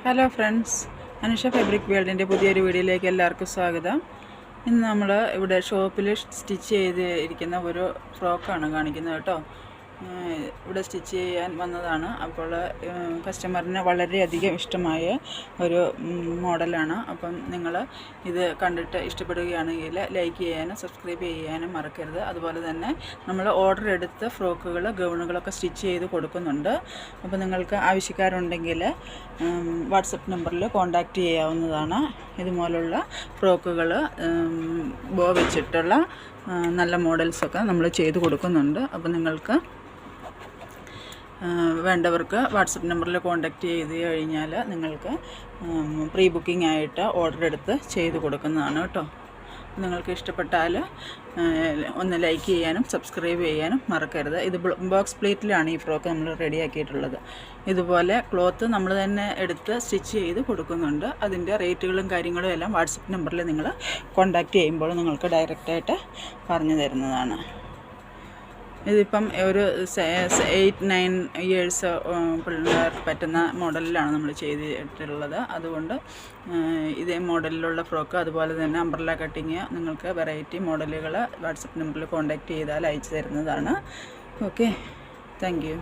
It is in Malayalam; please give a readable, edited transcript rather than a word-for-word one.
ഹലോ ഫ്രണ്ട്സ്, അനുഷ ഫാബ്രിക് വേൾഡിൻ്റെ പുതിയൊരു വീഡിയോയിലേക്ക് എല്ലാവർക്കും സ്വാഗതം. ഇന്ന് നമ്മൾ ഇവിടെ ഷോപ്പിൽ സ്റ്റിച്ച് ചെയ്ത് ഇരിക്കുന്ന ഒരു ഫ്രോക്കാണ് കാണിക്കുന്നത് കേട്ടോ. ഇവിടെ സ്റ്റിച്ച് ചെയ്യാൻ വന്നതാണ്. അപ്പോൾ കസ്റ്റമറിന് വളരെയധികം ഇഷ്ടമായ ഒരു മോഡലാണ്. അപ്പം നിങ്ങൾ ഇത് കണ്ടിട്ട് ഇഷ്ടപ്പെടുകയാണെങ്കിൽ ലൈക്ക് ചെയ്യാനും സബ്സ്ക്രൈബ് ചെയ്യാനും മറക്കരുത്. അതുപോലെ തന്നെ നമ്മൾ ഓർഡർ എടുത്ത ഫ്രോക്കുകൾ, ഗൗണുകളൊക്കെ സ്റ്റിച്ച് ചെയ്ത് കൊടുക്കുന്നുണ്ട്. അപ്പോൾ നിങ്ങൾക്ക് ആവശ്യക്കാരുണ്ടെങ്കിൽ വാട്സപ്പ് നമ്പറിൽ കോൺടാക്റ്റ് ചെയ്യാവുന്നതാണ്. ഇതുപോലുള്ള ഫ്രോക്കുകൾ ബോ വെച്ചിട്ടുള്ള നല്ല മോഡൽസൊക്കെ നമ്മൾ ചെയ്ത് കൊടുക്കുന്നുണ്ട്. അപ്പോൾ നിങ്ങൾക്ക് വേണ്ടവർക്ക് വാട്സപ്പ് നമ്പറിൽ കോൺടാക്റ്റ് ചെയ്ത് കഴിഞ്ഞാൽ നിങ്ങൾക്ക് പ്രീ ബുക്കിംഗ് ആയിട്ട് ഓർഡർ എടുത്ത് ചെയ്ത് കൊടുക്കുന്നതാണ് കേട്ടോ. നിങ്ങൾക്ക് ഇഷ്ടപ്പെട്ടാൽ ഒന്ന് ലൈക്ക് ചെയ്യാനും സബ്സ്ക്രൈബ് ചെയ്യാനും മറക്കരുത്. ഇത് ബോക്സ് പ്ലേറ്റിലാണ് ഈ ഫ്രോക്ക് നമ്മൾ റെഡിയാക്കിയിട്ടുള്ളത്. ഇതുപോലെ ക്ലോത്ത് നമ്മൾ തന്നെ എടുത്ത് സ്റ്റിച്ച് ചെയ്ത് കൊടുക്കുന്നുണ്ട്. അതിൻ്റെ റേറ്റുകളും കാര്യങ്ങളും എല്ലാം വാട്സപ്പ് നമ്പറിൽ നിങ്ങൾ കോൺടാക്റ്റ് ചെയ്യുമ്പോൾ നിങ്ങൾക്ക് ഡയറക്റ്റായിട്ട് പറഞ്ഞു തരുന്നതാണ്. ഇതിപ്പം ഒരു 8-9 ഇയേഴ്സ് പിള്ളേർക്ക് പറ്റുന്ന മോഡലിലാണ് നമ്മൾ ചെയ്തിട്ടുള്ളത്. അതുകൊണ്ട് ഇതേ മോഡലിലുള്ള ഫ്രോക്ക്, അതുപോലെ തന്നെ അംബ്രല്ല കട്ടിങ്, നിങ്ങൾക്ക് വെറൈറ്റി മോഡലുകൾ വാട്സപ്പ് നമ്പറിൽ കോൺടാക്റ്റ് ചെയ്താൽ അയച്ചു തരുന്നതാണ്. Okay, thank you.